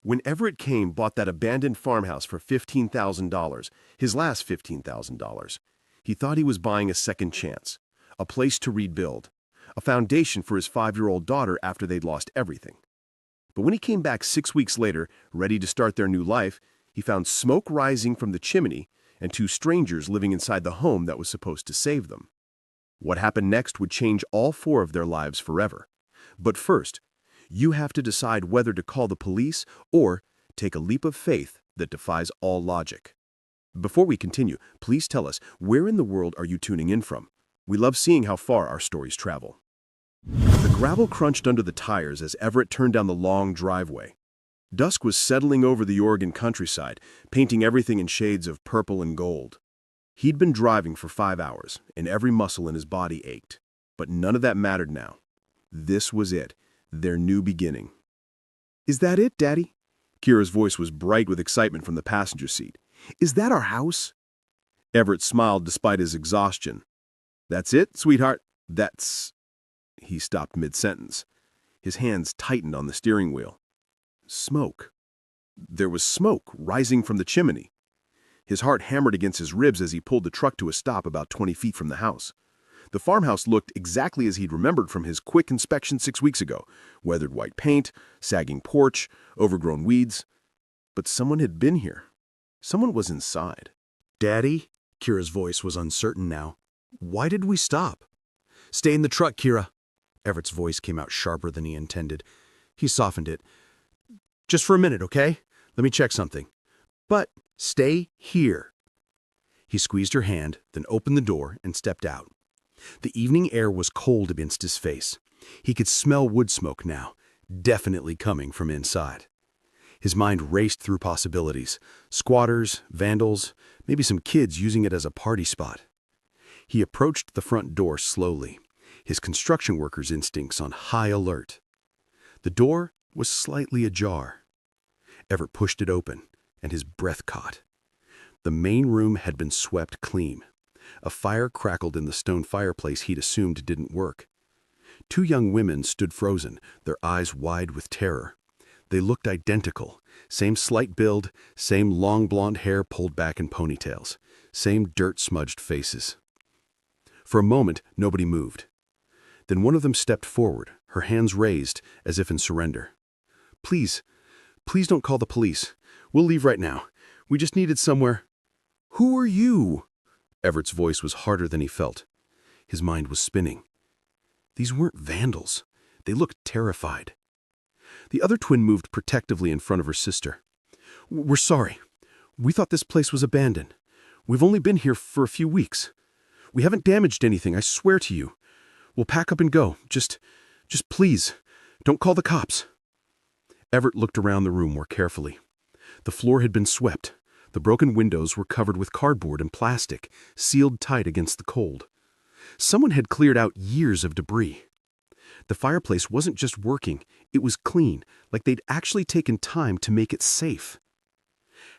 When Everett Kane bought that abandoned farmhouse for $15,000, his last $15,000, he thought he was buying a second chance, a place to rebuild, a foundation for his 5-year-old daughter after they'd lost everything. But when he came back 6 weeks later, ready to start their new life, he found smoke rising from the chimney and 2 strangers living inside the home that was supposed to save them. What happened next would change all 4 of their lives forever. But first, you have to decide whether to call the police or take a leap of faith that defies all logic. Before we continue, please tell us, where in the world are you tuning in from? We love seeing how far our stories travel. The gravel crunched under the tires as Everett turned down the long driveway. Dusk was settling over the Oregon countryside, painting everything in shades of purple and gold. He'd been driving for 5 hours, and every muscle in his body ached. But none of that mattered now. This was it, their new beginning. "Is that it, Daddy?" Kira's voice was bright with excitement from the passenger seat. "Is that our house?" Everett smiled despite his exhaustion. "That's it, sweetheart. That's—" He stopped mid-sentence. His hands tightened on the steering wheel. Smoke. There was smoke rising from the chimney. His heart hammered against his ribs as he pulled the truck to a stop about 20 feet from the house. The farmhouse looked exactly as he'd remembered from his quick inspection 6 weeks ago. Weathered white paint, sagging porch, overgrown weeds. But someone had been here. Someone was inside. "Daddy?" Kira's voice was uncertain now. "Why did we stop?" "Stay in the truck, Kira." Everett's voice came out sharper than he intended. He softened it. "Just for a minute, okay? Let me check something. But stay here." He squeezed her hand, then opened the door and stepped out. The evening air was cold against his face. He could smell wood smoke now, definitely coming from inside. His mind raced through possibilities. Squatters, vandals, maybe some kids using it as a party spot. He approached the front door slowly, his construction worker's instincts on high alert. The door was slightly ajar. Everett pushed it open, and his breath caught. The main room had been swept clean. A fire crackled in the stone fireplace he'd assumed didn't work. 2 young women stood frozen, their eyes wide with terror. They looked identical, same slight build, same long blonde hair pulled back in ponytails, same dirt-smudged faces. For a moment, nobody moved. Then one of them stepped forward, her hands raised as if in surrender. Please don't call the police. We'll leave right now. We just needed somewhere." "Who are you?" Everett's voice was harder than he felt. His mind was spinning. These weren't vandals. They looked terrified. The other twin moved protectively in front of her sister. "We're sorry. We thought this place was abandoned. We've only been here for a few weeks. We haven't damaged anything, I swear to you. We'll pack up and go. Just please, don't call the cops." Everett looked around the room more carefully. The floor had been swept. The broken windows were covered with cardboard and plastic, sealed tight against the cold. Someone had cleared out years of debris. The fireplace wasn't just working, it was clean, like they'd actually taken time to make it safe.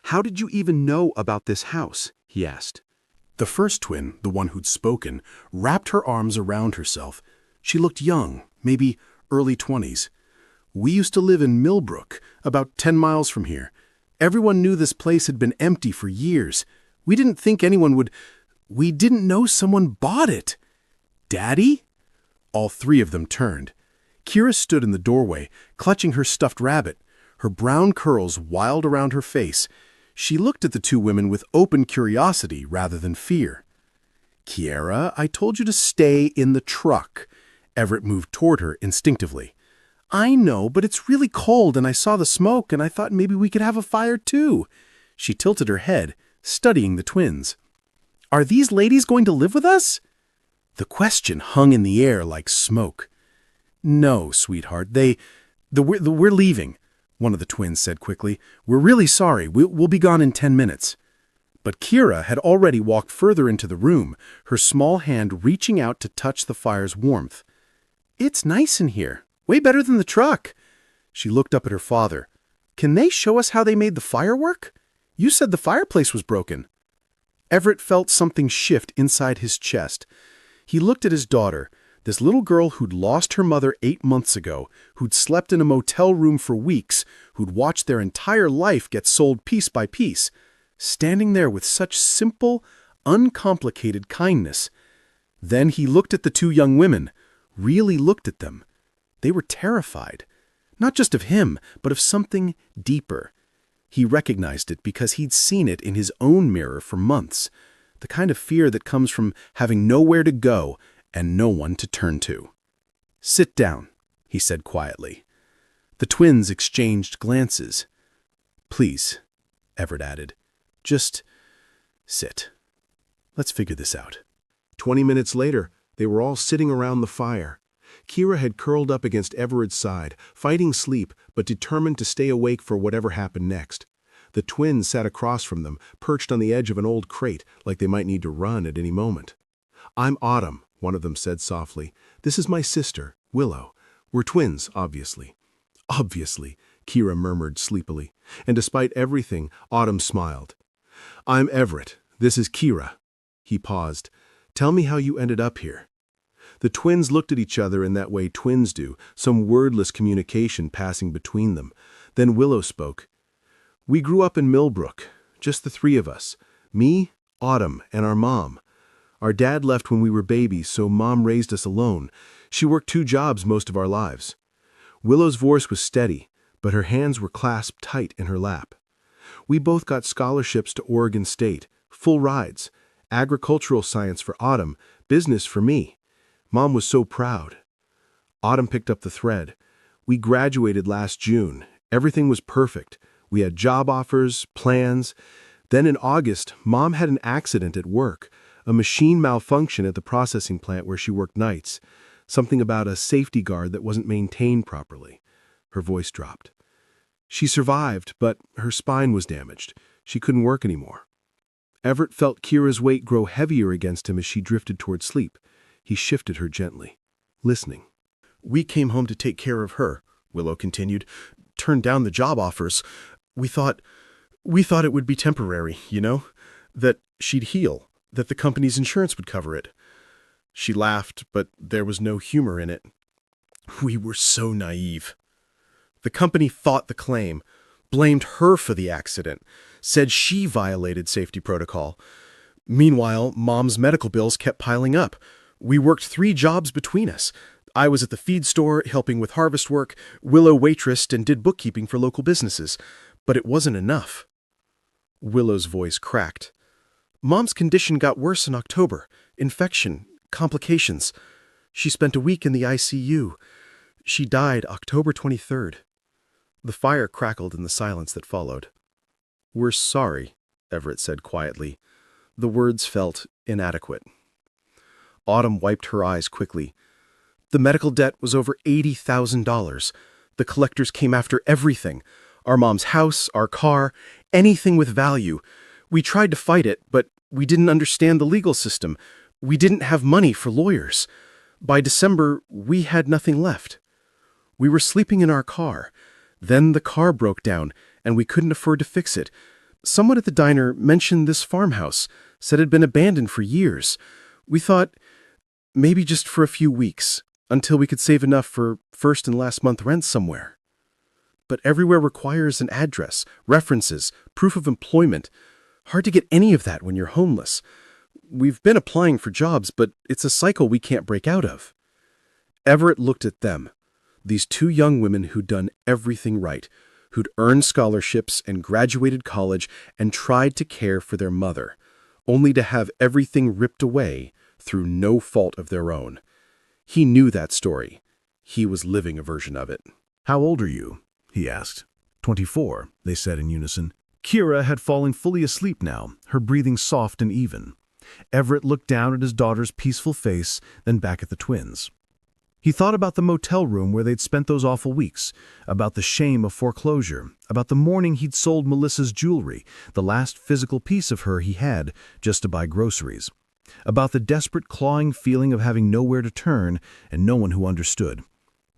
"How did you even know about this house?" he asked. The first twin, the one who'd spoken, wrapped her arms around herself. She looked young, maybe early 20s. "We used to live in Millbrook, about 10 miles from here. Everyone knew this place had been empty for years. We didn't think anyone would. We didn't know someone bought it." "Daddy?" All 3 of them turned. Kira stood in the doorway, clutching her stuffed rabbit, her brown curls wild around her face. She looked at the 2 women with open curiosity rather than fear. "Kiara, I told you to stay in the truck." Everett moved toward her instinctively. "I know, but it's really cold and I saw the smoke and I thought maybe we could have a fire too." She tilted her head, studying the twins. "Are these ladies going to live with us?" The question hung in the air like smoke. "No, sweetheart, we're leaving," one of the twins said quickly. "We're really sorry. We'll be gone in 10 minutes. But Kira had already walked further into the room, her small hand reaching out to touch the fire's warmth. "It's nice in here. Way better than the truck." She looked up at her father. "Can they show us how they made the fire work? You said the fireplace was broken." Everett felt something shift inside his chest. He looked at his daughter, This little girl who'd lost her mother 8 months ago, who'd slept in a motel room for weeks, who'd watched their entire life get sold piece by piece, standing there with such simple, uncomplicated kindness. Then he looked at the two young women, really looked at them. They were terrified, not just of him, but of something deeper. He recognized it because he'd seen it in his own mirror for months, the kind of fear that comes from having nowhere to go and no one to turn to. "Sit down," he said quietly. The twins exchanged glances. "Please," Everett added, "just sit. Let's figure this out." 20 minutes later, they were all sitting around the fire. Kira had curled up against Everett's side, fighting sleep but determined to stay awake for whatever happened next. The twins sat across from them, perched on the edge of an old crate, like they might need to run at any moment. "I'm Autumn," one of them said softly. "This is my sister, Willow. We're twins, obviously." "Obviously," Kira murmured sleepily, and despite everything, Autumn smiled. "I'm Everett. This is Kira." He paused. "Tell me how you ended up here." The twins looked at each other in that way twins do, some wordless communication passing between them. Then Willow spoke. "We grew up in Millbrook, just the three of us. Me, Autumn, and our mom. Our dad left when we were babies, so Mom raised us alone. She worked 2 jobs most of our lives." Willow's voice was steady, but her hands were clasped tight in her lap. "We both got scholarships to Oregon State, full rides. Agricultural science for Autumn, business for me. Mom was so proud." Autumn picked up the thread. "We graduated last June. Everything was perfect. We had job offers, plans. Then in August, Mom had an accident at work, a machine malfunction at the processing plant where she worked nights. Something about a safety guard that wasn't maintained properly." Her voice dropped. "She survived, but her spine was damaged. She couldn't work anymore." Everett felt Kira's weight grow heavier against him as she drifted toward sleep. He shifted her gently, listening. "We came home to take care of her," Willow continued. "Turned down the job offers. We thought it would be temporary, you know? That she'd heal, that the company's insurance would cover it." She laughed, but there was no humor in it. "We were so naive. The company fought the claim, blamed her for the accident, said she violated safety protocol. Meanwhile, Mom's medical bills kept piling up. We worked 3 jobs between us. I was at the feed store helping with harvest work, Willow waitressed and did bookkeeping for local businesses. But it wasn't enough." Willow's voice cracked. "Mom's condition got worse in October. Infection, complications. She spent a week in the ICU. She died October 23rd. The fire crackled in the silence that followed. "We're sorry," Everett said quietly. The words felt inadequate. Autumn wiped her eyes quickly. "The medical debt was over $80,000. The collectors came after everything. Our mom's house, our car, anything with value. We tried to fight it, but we didn't understand the legal system. We didn't have money for lawyers. By December, we had nothing left. We were sleeping in our car. Then the car broke down, and we couldn't afford to fix it. Someone at the diner mentioned this farmhouse, said it had been abandoned for years. We thought, maybe just for a few weeks, until we could save enough for first and last month rent somewhere. But everywhere requires an address, references, proof of employment. Hard to get any of that when you're homeless. We've been applying for jobs, but it's a cycle we can't break out of." Everett looked at them, these 2 young women who'd done everything right, who'd earned scholarships and graduated college and tried to care for their mother, only to have everything ripped away through no fault of their own. He knew that story. He was living a version of it. "How old are you?" he asked. 24, they said in unison. Kira had fallen fully asleep now, her breathing soft and even. Everett looked down at his daughter's peaceful face, then back at the twins. He thought about the motel room where they'd spent those awful weeks, about the shame of foreclosure, about the morning he'd sold Melissa's jewelry, the last physical piece of her he had just to buy groceries, about the desperate clawing feeling of having nowhere to turn and no one who understood.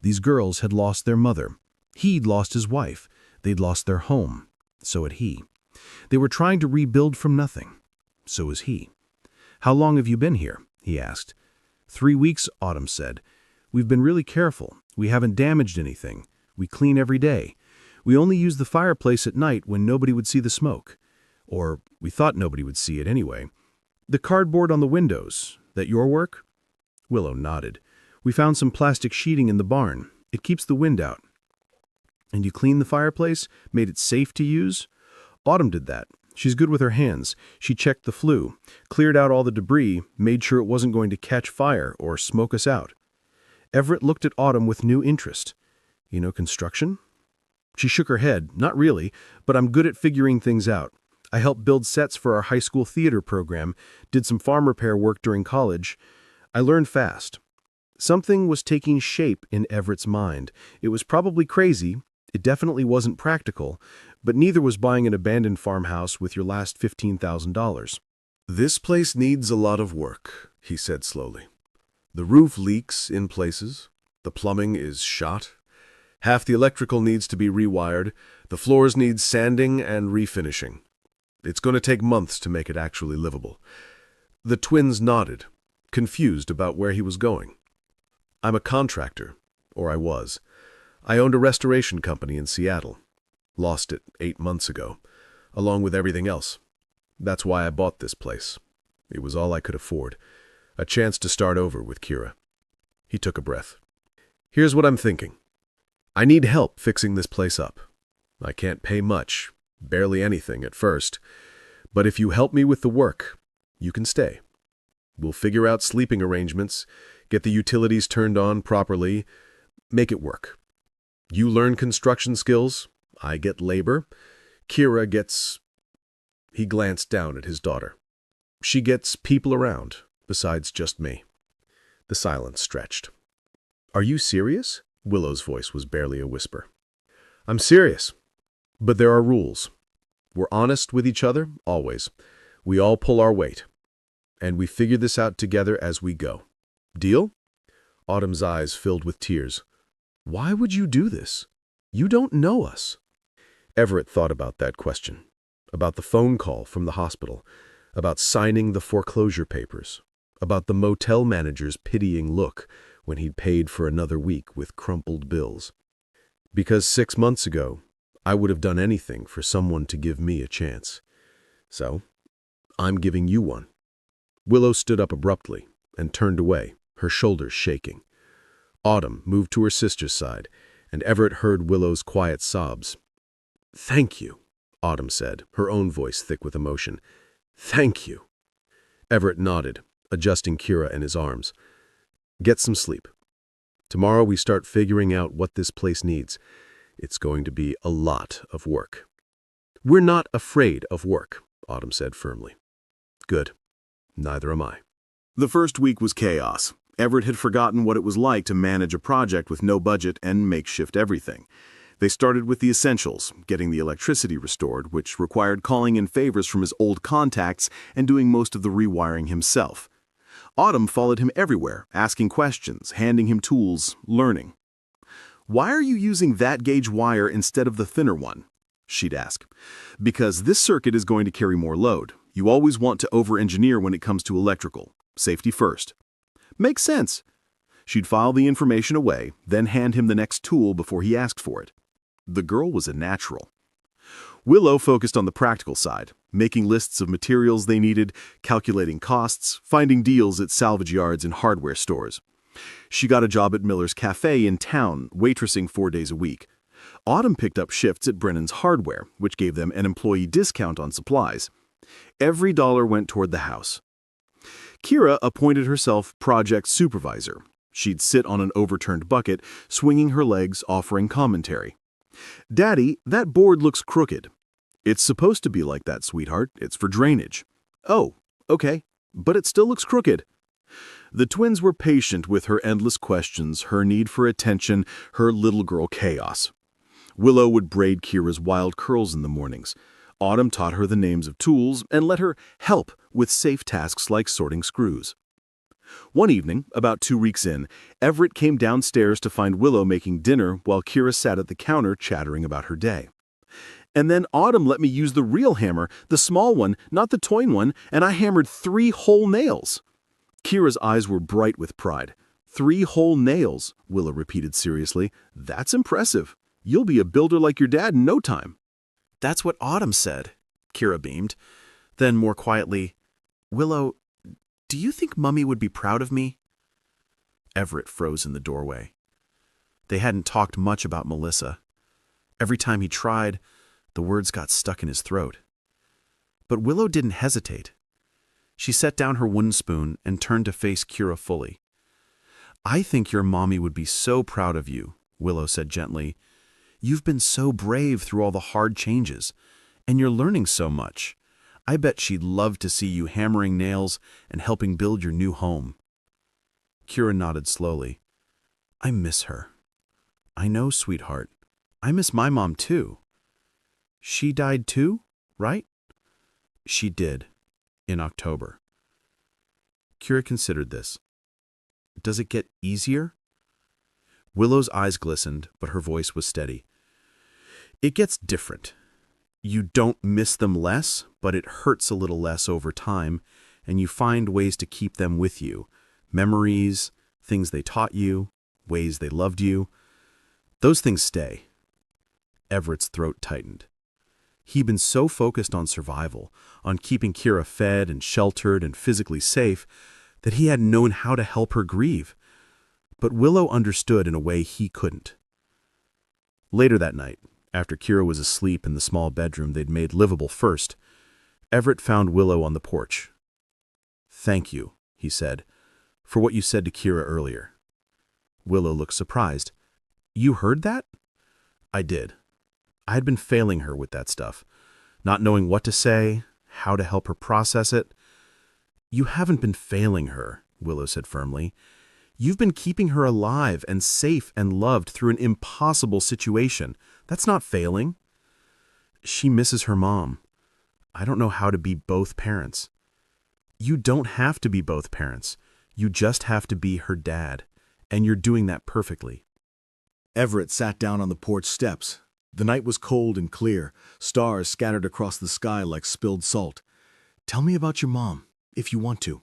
These girls had lost their mother. He'd lost his wife. They'd lost their home. So had he. They were trying to rebuild from nothing. So was he. "How long have you been here?" he asked. 3 weeks, Autumn said. We've been really careful. We haven't damaged anything. We clean every day. We only use the fireplace at night when nobody would see the smoke. Or we thought nobody would see it anyway. The cardboard on the windows, that your work? Willow nodded. We found some plastic sheeting in the barn. It keeps the wind out. And you cleaned the fireplace? Made it safe to use? Autumn did that. She's good with her hands. She checked the flue, cleared out all the debris, made sure it wasn't going to catch fire or smoke us out. Everett looked at Autumn with new interest. You know construction? She shook her head. Not really, but I'm good at figuring things out. I helped build sets for our high school theater program, did some farm repair work during college. I learned fast. Something was taking shape in Everett's mind. It was probably crazy. It definitely wasn't practical, but neither was buying an abandoned farmhouse with your last $15,000. This place needs a lot of work, he said slowly. The roof leaks in places. The plumbing is shot. Half the electrical needs to be rewired. The floors need sanding and refinishing. It's going to take months to make it actually livable. The twins nodded, confused about where he was going. I'm a contractor, or I was. I owned a restoration company in Seattle. Lost it 8 months ago, along with everything else. That's why I bought this place. It was all I could afford. A chance to start over with Kira. He took a breath. Here's what I'm thinking. I need help fixing this place up. I can't pay much, barely anything at first. But if you help me with the work, you can stay. We'll figure out sleeping arrangements, get the utilities turned on properly, make it work. You learn construction skills, I get labor. Kira gets... He glanced down at his daughter. She gets people around, besides just me. The silence stretched. Are you serious? Willow's voice was barely a whisper. I'm serious, but there are rules. We're honest with each other, always. We all pull our weight. And we figure this out together as we go. Deal? Autumn's eyes filled with tears. Why would you do this? You don't know us. Everett thought about that question, about the phone call from the hospital, about signing the foreclosure papers, about the motel manager's pitying look when he'd paid for another week with crumpled bills. Because 6 months ago, I would have done anything for someone to give me a chance. So, I'm giving you one. Willow stood up abruptly and turned away, her shoulders shaking. Autumn moved to her sister's side, and Everett heard Willow's quiet sobs. Thank you, Autumn said, her own voice thick with emotion. Thank you. Everett nodded, adjusting Kira in his arms. Get some sleep. Tomorrow we start figuring out what this place needs. It's going to be a lot of work. We're not afraid of work, Autumn said firmly. Good. Neither am I. The first week was chaos. Everett had forgotten what it was like to manage a project with no budget and makeshift everything. They started with the essentials, getting the electricity restored, which required calling in favors from his old contacts and doing most of the rewiring himself. Autumn followed him everywhere, asking questions, handing him tools, learning. Why are you using that gauge wire instead of the thinner one? She'd ask. Because this circuit is going to carry more load. You always want to over-engineer when it comes to electrical. Safety first. Makes sense. She'd file the information away, then hand him the next tool before he asked for it. The girl was a natural. Willow focused on the practical side, making lists of materials they needed, calculating costs, finding deals at salvage yards and hardware stores. She got a job at Miller's Cafe in town, waitressing 4 days a week. Autumn picked up shifts at Brennan's Hardware, which gave them an employee discount on supplies. Every dollar went toward the house. Kira appointed herself project supervisor. She'd sit on an overturned bucket, swinging her legs, offering commentary. Daddy, that board looks crooked. It's supposed to be like that, sweetheart. It's for drainage. Oh, okay, but it still looks crooked. The twins were patient with her endless questions, her need for attention, her little girl chaos. Willow would braid Kira's wild curls in the mornings. Autumn taught her the names of tools and let her help with safe tasks like sorting screws. One evening, about 2 weeks in, Everett came downstairs to find Willow making dinner while Kira sat at the counter chattering about her day. And then Autumn let me use the real hammer, the small one, not the toy one, and I hammered 3 whole nails. Kira's eyes were bright with pride. 3 whole nails, Willow repeated seriously. That's impressive. You'll be a builder like your dad in no time. That's what Autumn said, Kira beamed. Then more quietly, Willow, do you think Mummy would be proud of me? Everett froze in the doorway. They hadn't talked much about Melissa. Every time he tried, the words got stuck in his throat. But Willow didn't hesitate. She set down her wooden spoon and turned to face Kira fully. I think your mommy would be so proud of you, Willow said gently. You've been so brave through all the hard changes, and you're learning so much. I bet she'd love to see you hammering nails and helping build your new home. Kira nodded slowly. I miss her. I know, sweetheart. I miss my mom too. She died too, right? She did, in October. Kira considered this. Does it get easier? Willow's eyes glistened, but her voice was steady. It gets different. You don't miss them less, but it hurts a little less over time, and you find ways to keep them with you. Memories, things they taught you, ways they loved you. Those things stay. Everett's throat tightened. He'd been so focused on survival, on keeping Kira fed and sheltered and physically safe, that he hadn't known how to help her grieve. But Willow understood in a way he couldn't. Later that night, after Kira was asleep in the small bedroom they'd made livable first, Everett found Willow on the porch. Thank you, he said, for what you said to Kira earlier. Willow looked surprised. You heard that? I did. I had been failing her with that stuff, not knowing what to say, how to help her process it. You haven't been failing her, Willow said firmly. You've been keeping her alive and safe and loved through an impossible situation. That's not failing. She misses her mom. I don't know how to be both parents. You don't have to be both parents. You just have to be her dad, and you're doing that perfectly. Everett sat down on the porch steps. The night was cold and clear, stars scattered across the sky like spilled salt. Tell me about your mom, if you want to.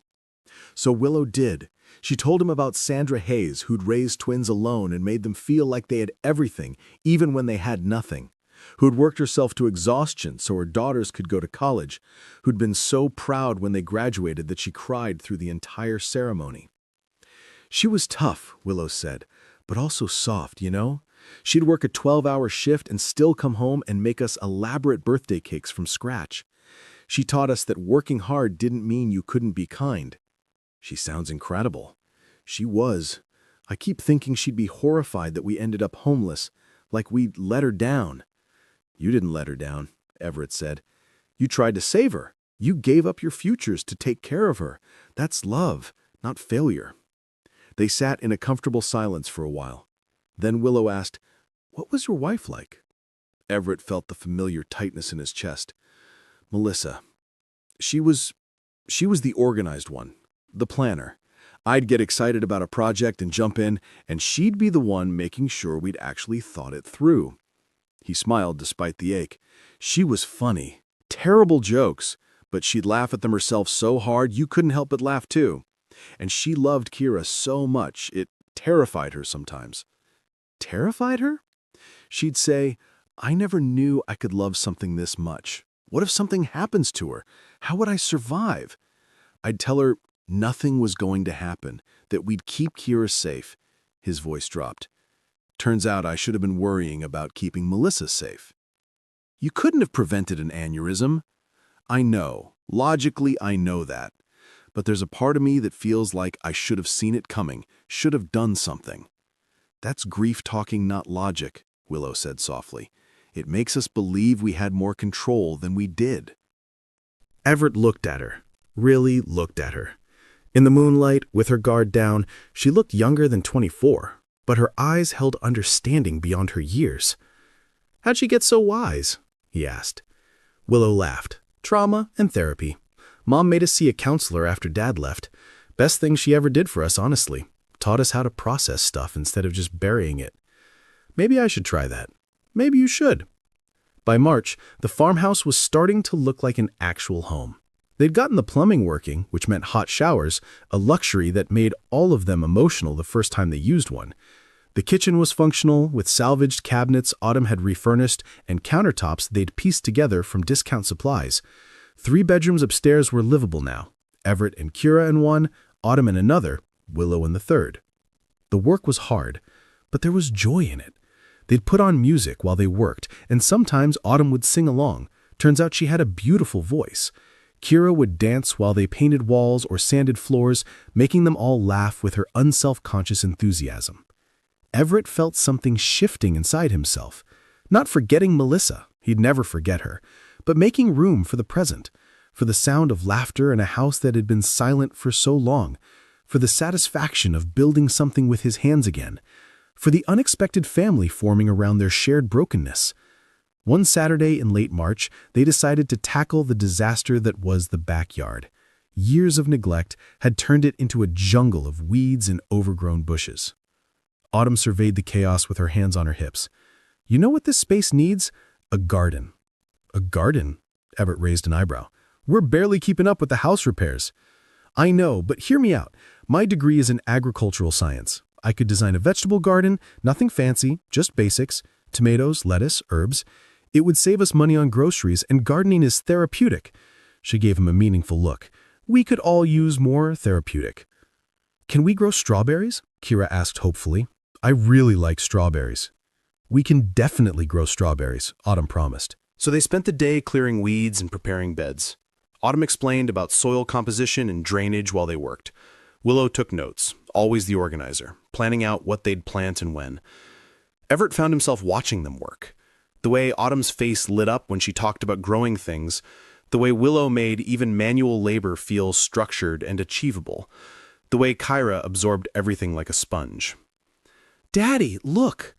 So Willow did. She told him about Sandra Hayes, who'd raised twins alone and made them feel like they had everything, even when they had nothing. Who'd worked herself to exhaustion so her daughters could go to college. Who'd been so proud when they graduated that she cried through the entire ceremony. She was tough, Willow said, but also soft, you know? She'd work a 12-hour shift and still come home and make us elaborate birthday cakes from scratch. She taught us that working hard didn't mean you couldn't be kind. She sounds incredible. She was. I keep thinking she'd be horrified that we ended up homeless, like we'd let her down. You didn't let her down, Everett said. You tried to save her. You gave up your futures to take care of her. That's love, not failure. They sat in a comfortable silence for a while. Then Willow asked, What was your wife like? Everett felt the familiar tightness in his chest. Melissa. She was the organized one, the planner. I'd get excited about a project and jump in, and she'd be the one making sure we'd actually thought it through. He smiled despite the ache. She was funny. Terrible jokes, but she'd laugh at them herself so hard you couldn't help but laugh too. And she loved Kira so much it terrified her sometimes. Terrified her? She'd say, I never knew I could love something this much. What if something happens to her? How would I survive? I'd tell her nothing was going to happen, that we'd keep Kira safe. His voice dropped. Turns out I should have been worrying about keeping Melissa safe. You couldn't have prevented an aneurysm. I know. Logically, I know that. But there's a part of me that feels like I should have seen it coming, should have done something. That's grief talking, not logic, Willow said softly. It makes us believe we had more control than we did. Everett looked at her, really looked at her. In the moonlight, with her guard down, she looked younger than 24, but her eyes held understanding beyond her years. How'd she get so wise? He asked. Willow laughed. Trauma and therapy. Mom made us see a counselor after Dad left. Best thing she ever did for us, honestly. Taught us how to process stuff instead of just burying it. Maybe I should try that. Maybe you should. By March, the farmhouse was starting to look like an actual home. They'd gotten the plumbing working, which meant hot showers, a luxury that made all of them emotional the first time they used one. The kitchen was functional, with salvaged cabinets Autumn had refurnished and countertops they'd pieced together from discount supplies. 3 bedrooms upstairs were livable now. Everett and Kira in one, Autumn in another, Willow in the third. The work was hard, but there was joy in it. They'd put on music while they worked, and sometimes Autumn would sing along. Turns out she had a beautiful voice. Kira would dance while they painted walls or sanded floors, making them all laugh with her unself-conscious enthusiasm. Everett felt something shifting inside himself. Not forgetting Melissa, he'd never forget her, but making room for the present, for the sound of laughter in a house that had been silent for so long, for the satisfaction of building something with his hands again, for the unexpected family forming around their shared brokenness. One Saturday in late March, they decided to tackle the disaster that was the backyard. Years of neglect had turned it into a jungle of weeds and overgrown bushes. Autumn surveyed the chaos with her hands on her hips. "You know what this space needs? A garden." "A garden?" Everett raised an eyebrow. "We're barely keeping up with the house repairs." "I know, but hear me out. My degree is in agricultural science. I could design a vegetable garden, nothing fancy, just basics, tomatoes, lettuce, herbs. It would save us money on groceries, and gardening is therapeutic." She gave him a meaningful look. "We could all use more therapeutic." "Can we grow strawberries?" Kira asked hopefully. "I really like strawberries." "We can definitely grow strawberries," Autumn promised. So they spent the day clearing weeds and preparing beds. Autumn explained about soil composition and drainage while they worked. Willow took notes, always the organizer, planning out what they'd plant and when. Everett found himself watching them work. The way Autumn's face lit up when she talked about growing things, the way Willow made even manual labor feel structured and achievable, the way Kyra absorbed everything like a sponge. "Daddy, look!"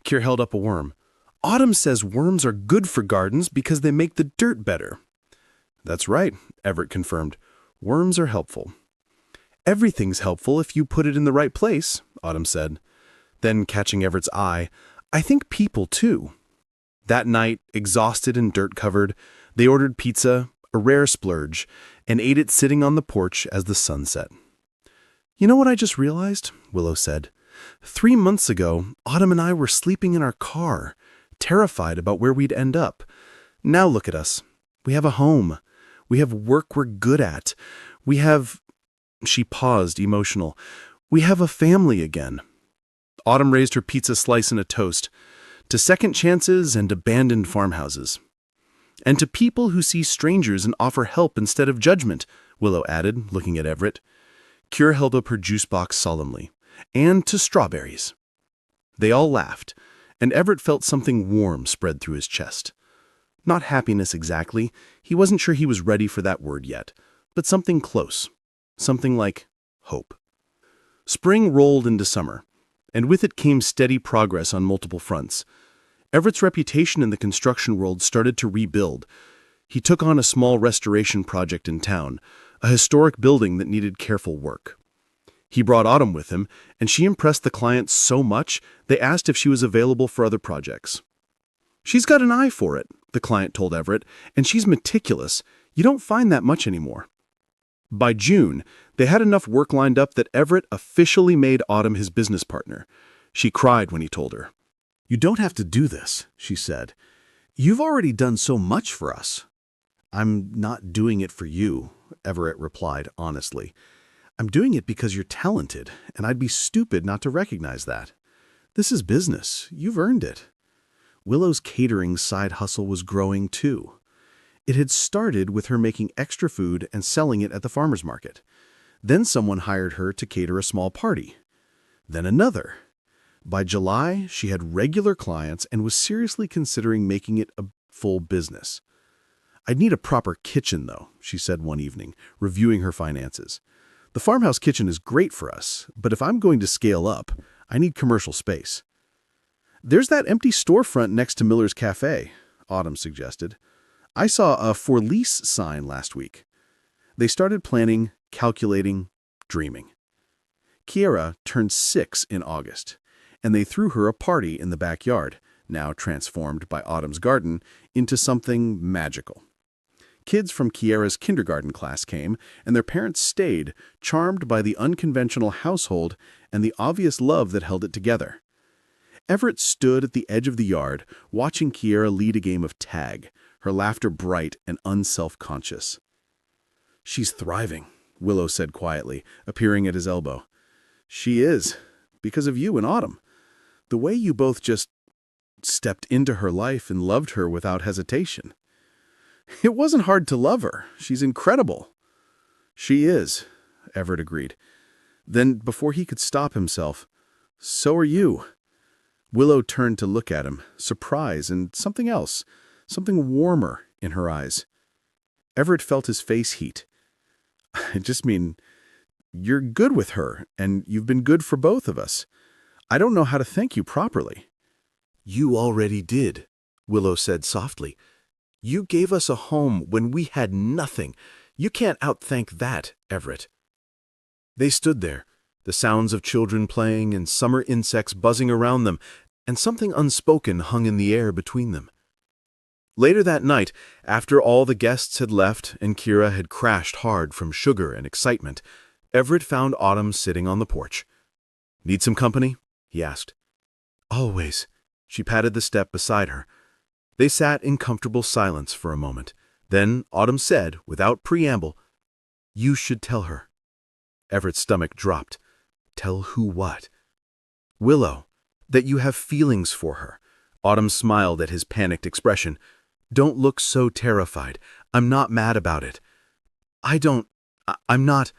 Kira held up a worm. "Autumn says worms are good for gardens because they make the dirt better." "That's right," Everett confirmed. "Worms are helpful." "Everything's helpful if you put it in the right place," Autumn said. Then, catching Everett's eye, "I think people, too." That night, exhausted and dirt-covered, they ordered pizza, a rare splurge, and ate it sitting on the porch as the sun set. "You know what I just realized?" Willow said. 3 months ago, Autumn and I were sleeping in our car, terrified about where we'd end up. Now look at us. We have a home. We have work we're good at. We have—" She paused, emotional. "We have a family again." Autumn raised her pizza slice in a toast. "To second chances and abandoned farmhouses." "And to people who see strangers and offer help instead of judgment," Willow added, looking at Everett. Kira held up her juice box solemnly. "And to strawberries." They all laughed, and Everett felt something warm spread through his chest. Not happiness exactly, he wasn't sure he was ready for that word yet, but something close, something like hope. Spring rolled into summer, and with it came steady progress on multiple fronts. Everett's reputation in the construction world started to rebuild. He took on a small restoration project in town, a historic building that needed careful work. He brought Autumn with him, and she impressed the clients so much they asked if she was available for other projects. "She's got an eye for it," the client told Everett, "and she's meticulous. You don't find that much anymore." By June, they had enough work lined up that Everett officially made Autumn his business partner. She cried when he told her. "You don't have to do this," she said. "You've already done so much for us." "I'm not doing it for you," Everett replied honestly. "I'm doing it because you're talented, and I'd be stupid not to recognize that. This is business. You've earned it." Willow's catering side hustle was growing too. It had started with her making extra food and selling it at the farmer's market. Then someone hired her to cater a small party. Then another. By July, she had regular clients and was seriously considering making it a full business. "I'd need a proper kitchen, though," she said one evening, reviewing her finances. "The farmhouse kitchen is great for us, but if I'm going to scale up, I need commercial space." "There's that empty storefront next to Miller's Cafe," Autumn suggested. "I saw a for lease sign last week." They started planning, calculating, dreaming. Kiera turned 6 in August, and they threw her a party in the backyard, now transformed by Autumn's garden into something magical. Kids from Kiera's kindergarten class came, and their parents stayed, charmed by the unconventional household and the obvious love that held it together. Everett stood at the edge of the yard, watching Kiera lead a game of tag, her laughter bright and unself-conscious. "She's thriving," Willow said quietly, appearing at his elbow. "She is, because of you and Autumn. The way you both just stepped into her life and loved her without hesitation. It wasn't hard to love her. She's incredible." "She is," Everett agreed. Then, before he could stop himself, "So are you." Willow turned to look at him, surprise and something else, something warmer in her eyes. Everett felt his face heat. "I just mean, you're good with her, and you've been good for both of us. I don't know how to thank you properly." "You already did," Willow said softly. "You gave us a home when we had nothing. You can't outthank that, Everett." They stood there, the sounds of children playing and summer insects buzzing around them, and something unspoken hung in the air between them. Later that night, after all the guests had left and Kiera had crashed hard from sugar and excitement, Everett found Autumn sitting on the porch. "Need some company?" he asked. "Always." She patted the step beside her. They sat in comfortable silence for a moment. Then Autumn said, without preamble, "You should tell her." Everett's stomach dropped. "Tell who what?" "Willow, that you have feelings for her." Autumn smiled at his panicked expression. "Don't look so terrified. I'm not mad about it. I'm not.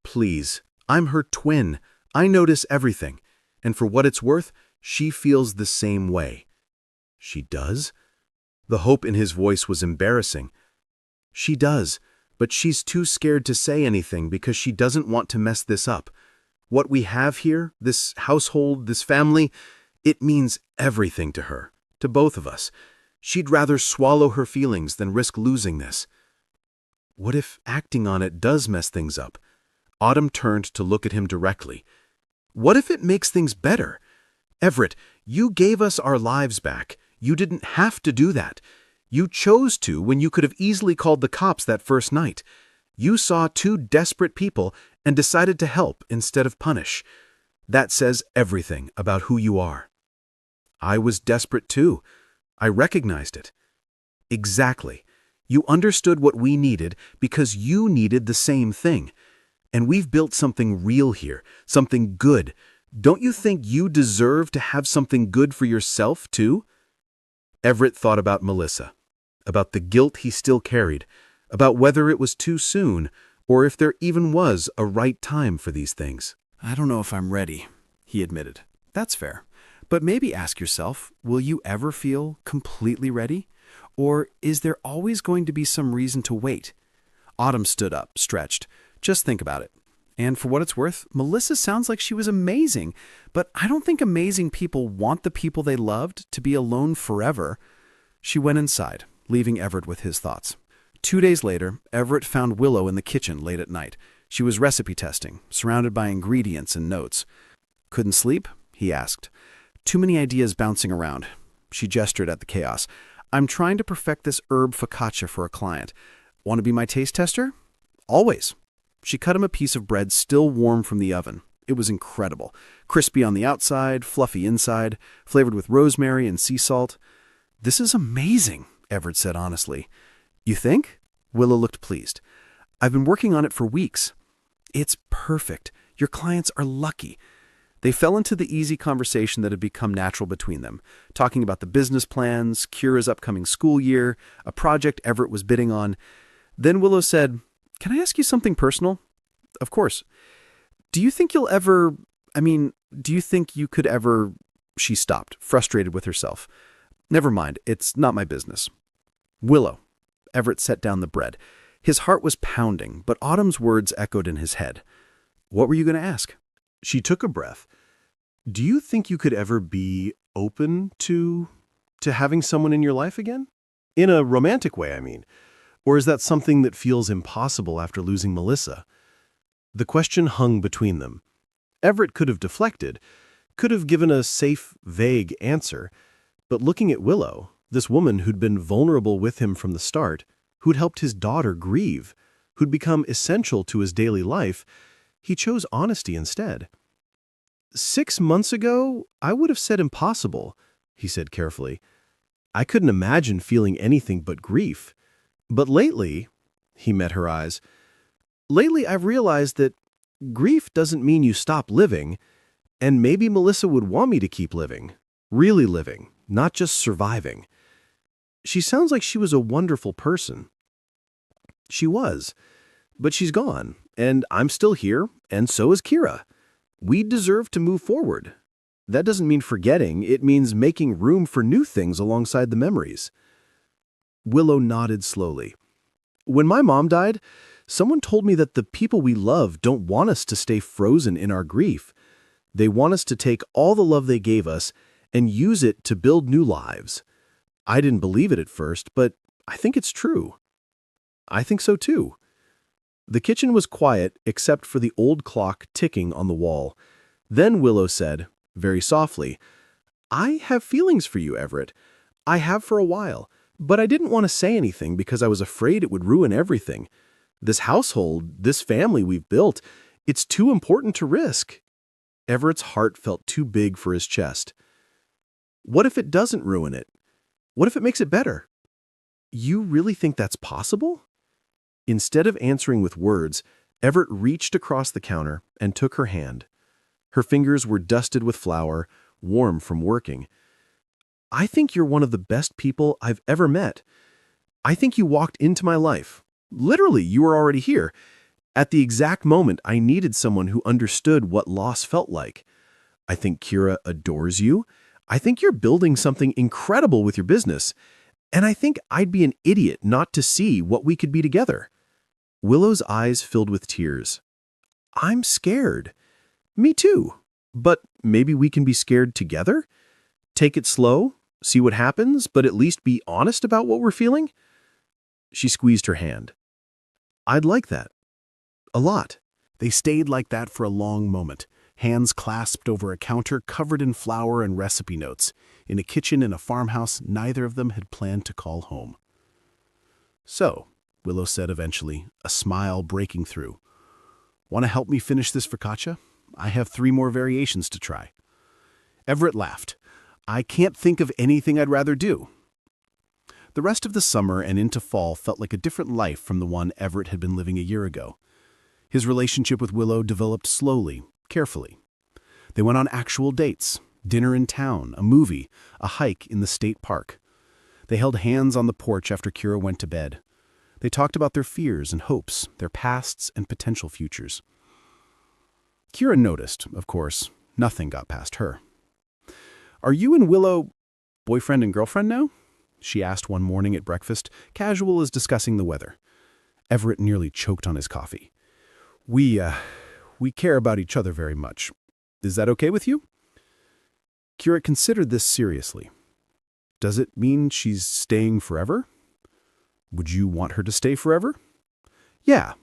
Please, I'm her twin. I notice everything. And for what it's worth, she feels the same way." "She does?" The hope in his voice was embarrassing. "She does, but she's too scared to say anything because she doesn't want to mess this up. What we have here, this household, this family, it means everything to her, to both of us. She'd rather swallow her feelings than risk losing this." "What if acting on it does mess things up?" Autumn turned to look at him directly. "What if it makes things better? Everett, you gave us our lives back. You didn't have to do that. You chose to when you could have easily called the cops that first night. You saw two desperate people and decided to help instead of punish. That says everything about who you are." "I was desperate too. I recognized it." "Exactly. You understood what we needed because you needed the same thing. And we've built something real here, something good. Don't you think you deserve to have something good for yourself too?" Everett thought about Melissa, about the guilt he still carried, about whether it was too soon or if there even was a right time for these things. "I don't know if I'm ready," he admitted. "That's fair. But maybe ask yourself, will you ever feel completely ready? Or is there always going to be some reason to wait?" Autumn stood up, stretched. "Just think about it. And for what it's worth, Melissa sounds like she was amazing, but I don't think amazing people want the people they loved to be alone forever." She went inside, leaving Everett with his thoughts. 2 days later, Everett found Willow in the kitchen late at night. She was recipe testing, surrounded by ingredients and notes. "Couldn't sleep?" he asked. "Too many ideas bouncing around." She gestured at the chaos. "I'm trying to perfect this herb focaccia for a client. Want to be my taste tester?" "Always." She cut him a piece of bread still warm from the oven. It was incredible. Crispy on the outside, fluffy inside, flavored with rosemary and sea salt. "This is amazing," Everett said honestly. "You think?" Willow looked pleased. "I've been working on it for weeks." "It's perfect. Your clients are lucky." They fell into the easy conversation that had become natural between them, talking about the business plans, Kiera's upcoming school year, a project Everett was bidding on. Then Willow said, "Can I ask you something personal?" "Of course." Do you think you could ever... She stopped, frustrated with herself. "Never mind, it's not my business." "Willow." Everett set down the bread. His heart was pounding, but Autumn's words echoed in his head. "What were you going to ask?" She took a breath. "Do you think you could ever be open to having someone in your life again? In a romantic way, I mean. Or is that something that feels impossible after losing Melissa?" The question hung between them. Everett could have deflected, could have given a safe, vague answer, but looking at Willow, this woman who'd been vulnerable with him from the start, who'd helped his daughter grieve, who'd become essential to his daily life, he chose honesty instead. 6 months ago, I would have said impossible, he said carefully. I couldn't imagine feeling anything but grief. But lately, he met her eyes, lately I've realized that grief doesn't mean you stop living, and maybe Melissa would want me to keep living, really living, not just surviving. She sounds like she was a wonderful person. She was, but she's gone, and I'm still here, and so is Kira. We deserve to move forward. That doesn't mean forgetting, it means making room for new things alongside the memories. Willow nodded slowly. When my mom died, someone told me that the people we love don't want us to stay frozen in our grief. They want us to take all the love they gave us and use it to build new lives. I didn't believe it at first, but I think it's true. I think so too. The kitchen was quiet except for the old clock ticking on the wall. Then Willow said, very softly, I have feelings for you, Everett. I have for a while, but I didn't want to say anything because I was afraid it would ruin everything. This household, this family we've built, it's too important to risk. Everett's heart felt too big for his chest. What if it doesn't ruin it? What if it makes it better? You really think that's possible? Instead of answering with words, Everett reached across the counter and took her hand. Her fingers were dusted with flour, warm from working. I think you're one of the best people I've ever met. I think you walked into my life. Literally, you were already here. At the exact moment I needed someone who understood what loss felt like. I think Kira adores you. I think you're building something incredible with your business. And I think I'd be an idiot not to see what we could be together. Willow's eyes filled with tears. I'm scared. Me too. But maybe we can be scared together? Take it slow, see what happens, but at least be honest about what we're feeling? She squeezed her hand. I'd like that. A lot. They stayed like that for a long moment, hands clasped over a counter covered in flour and recipe notes, in a kitchen in a farmhouse neither of them had planned to call home. So, Willow said eventually, a smile breaking through. Want to help me finish this focaccia? I have 3 more variations to try. Everett laughed. I can't think of anything I'd rather do. The rest of the summer and into fall felt like a different life from the one Everett had been living a year ago. His relationship with Willow developed slowly, carefully. They went on actual dates, dinner in town, a movie, a hike in the state park. They held hands on the porch after Kira went to bed. They talked about their fears and hopes, their pasts and potential futures. Kira noticed, of course, nothing got past her. Are you and Willow boyfriend and girlfriend now? She asked one morning at breakfast, casual as discussing the weather. Everett nearly choked on his coffee. We care about each other very much. Is that okay with you? Kira considered this seriously. Does it mean she's staying forever? Would you want her to stay forever? Yeah.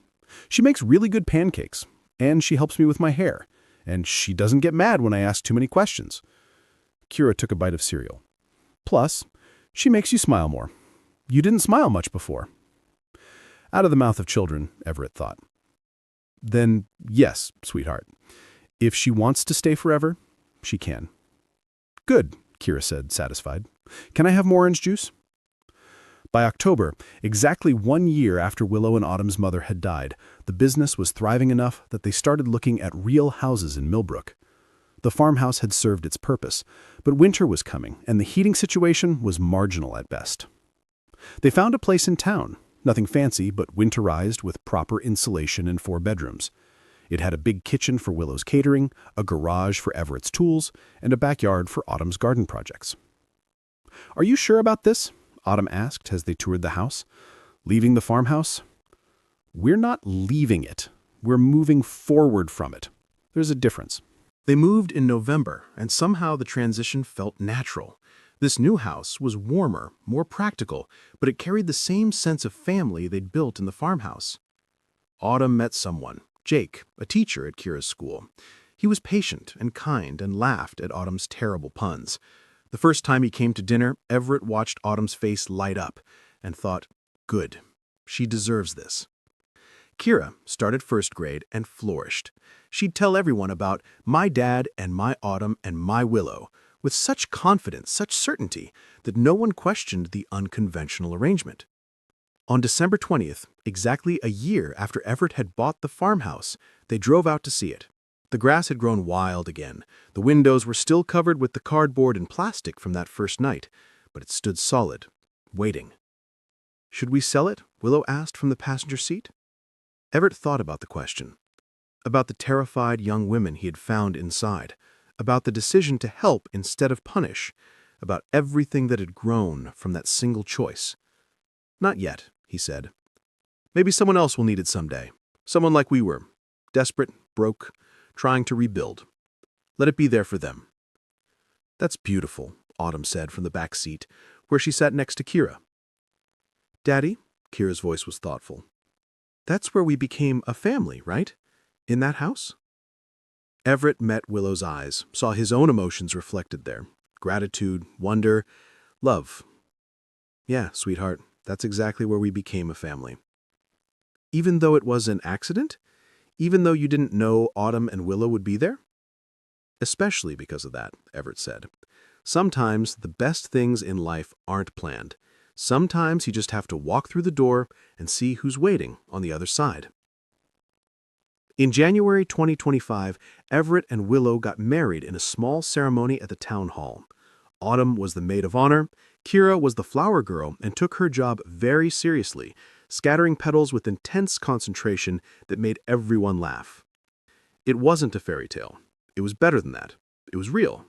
She makes really good pancakes, and she helps me with my hair, and she doesn't get mad when I ask too many questions. Kira took a bite of cereal. Plus, she makes you smile more. You didn't smile much before. Out of the mouth of children, Everett thought. Then, yes, sweetheart. If she wants to stay forever, she can. Good, Kira said, satisfied. Can I have more orange juice? By October, exactly 1 year after Willow and Autumn's mother had died, the business was thriving enough that they started looking at real houses in Millbrook. The farmhouse had served its purpose, but winter was coming, and the heating situation was marginal at best. They found a place in town, nothing fancy but winterized with proper insulation and 4 bedrooms. It had a big kitchen for Willow's catering, a garage for Everett's tools, and a backyard for Autumn's garden projects. Are you sure about this? Autumn asked as they toured the house. Leaving the farmhouse? We're not leaving it. We're moving forward from it. There's a difference. They moved in November, and somehow the transition felt natural. This new house was warmer, more practical, but it carried the same sense of family they'd built in the farmhouse. Autumn met someone, Jake, a teacher at Kira's school. He was patient and kind and laughed at Autumn's terrible puns. The first time he came to dinner, Everett watched Autumn's face light up and thought, good, She deserves this. Kira started first grade and flourished. She'd tell everyone about my dad and my Autumn and my Willow with such confidence, such certainty, that no one questioned the unconventional arrangement. On December 20th, exactly a year after Everett had bought the farmhouse, they drove out to see it. The grass had grown wild again. The windows were still covered with the cardboard and plastic from that first night, but it stood solid, waiting. "Should we sell it?" Willow asked from the passenger seat. Everett thought about the question, about the terrified young women he had found inside, about the decision to help instead of punish, about everything that had grown from that single choice. "Not yet," he said. "Maybe someone else will need it someday. Someone like we were, desperate, broke, trying to rebuild. Let it be there for them." "That's beautiful," Autumn said from the back seat, where she sat next to Kira. "Daddy," Kira's voice was thoughtful, "that's where we became a family, right? In that house?" Everett met Willow's eyes, saw his own emotions reflected there. Gratitude, wonder, love. "Yeah, sweetheart, that's exactly where we became a family." "Even though it was an accident? Even though you didn't know Autumn and Willow would be there?" "Especially because of that," Everett said. "Sometimes the best things in life aren't planned. Sometimes you just have to walk through the door and see who's waiting on the other side." In January 2025, Everett and Willow got married in a small ceremony at the town hall. Autumn was the maid of honor, Kira was the flower girl and took her job very seriously, scattering petals with intense concentration that made everyone laugh. It wasn't a fairy tale. It was better than that. It was real,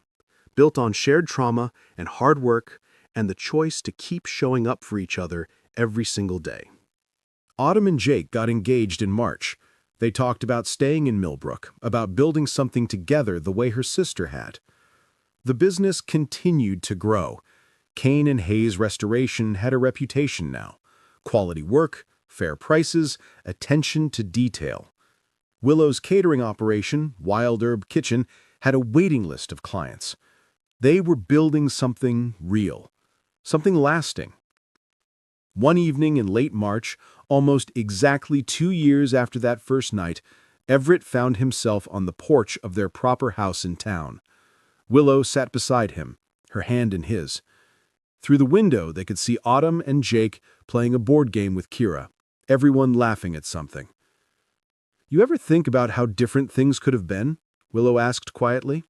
built on shared trauma and hard work and the choice to keep showing up for each other every single day. Autumn and Jake got engaged in March. They talked about staying in Millbrook, about building something together the way her sister had. The business continued to grow. Kane and Hayes Restoration had a reputation now. Quality work, fair prices, attention to detail. Willow's catering operation, Wild Herb Kitchen, had a waiting list of clients. They were building something real, something lasting. One evening in late March, almost exactly 2 years after that first night, Everett found himself on the porch of their proper house in town. Willow sat beside him, her hand in his. Through the window, they could see Autumn and Jake playing a board game with Kira, everyone laughing at something. "You ever think about how different things could have been?" Willow asked quietly.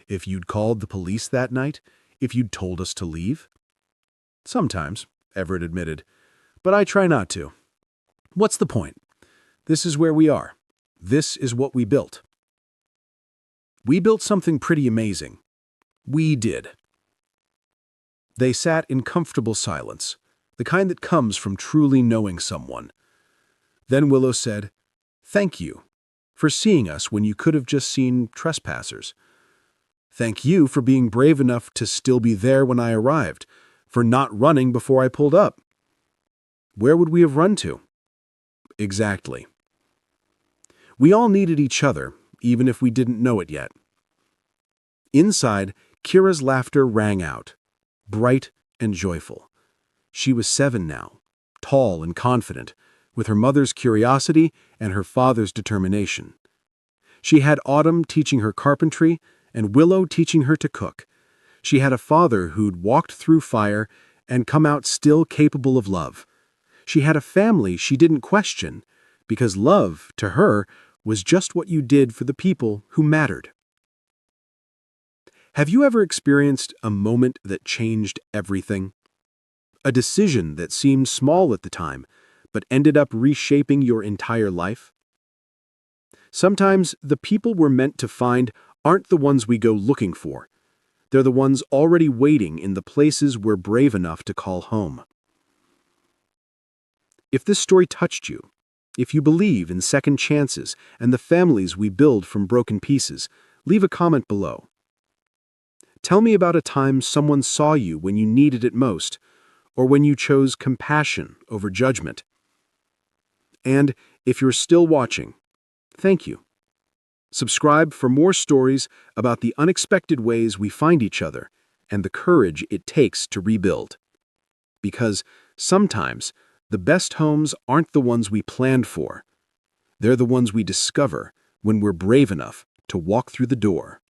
"If you'd called the police that night? If you'd told us to leave?" "Sometimes," Everett admitted, "but I try not to. What's the point? This is where we are. This is what we built." "We built something pretty amazing." "We did." They sat in comfortable silence, the kind that comes from truly knowing someone. Then Willow said, "Thank you for seeing us when you could have just seen trespassers. Thank you for being brave enough to still be there when I arrived, for not running before I pulled up. Where would we have run to?" "Exactly." We all needed each other, even if we didn't know it yet. Inside, Kira's laughter rang out, bright and joyful. She was 7 now, tall and confident, with her mother's curiosity and her father's determination. She had Autumn teaching her carpentry and Willow teaching her to cook. She had a father who'd walked through fire and come out still capable of love. She had a family she didn't question, because love, to her, was just what you did for the people who mattered. Have you ever experienced a moment that changed everything? A decision that seemed small at the time, but ended up reshaping your entire life? Sometimes the people we're meant to find aren't the ones we go looking for. They're the ones already waiting in the places we're brave enough to call home. If this story touched you, if you believe in second chances and the families we build from broken pieces, leave a comment below. Tell me about a time someone saw you when you needed it most, or when you chose compassion over judgment. And if you're still watching, thank you. Subscribe for more stories about the unexpected ways we find each other and the courage it takes to rebuild. Because sometimes The best homes aren't the ones we planned for. They're the ones we discover when we're brave enough to walk through the door.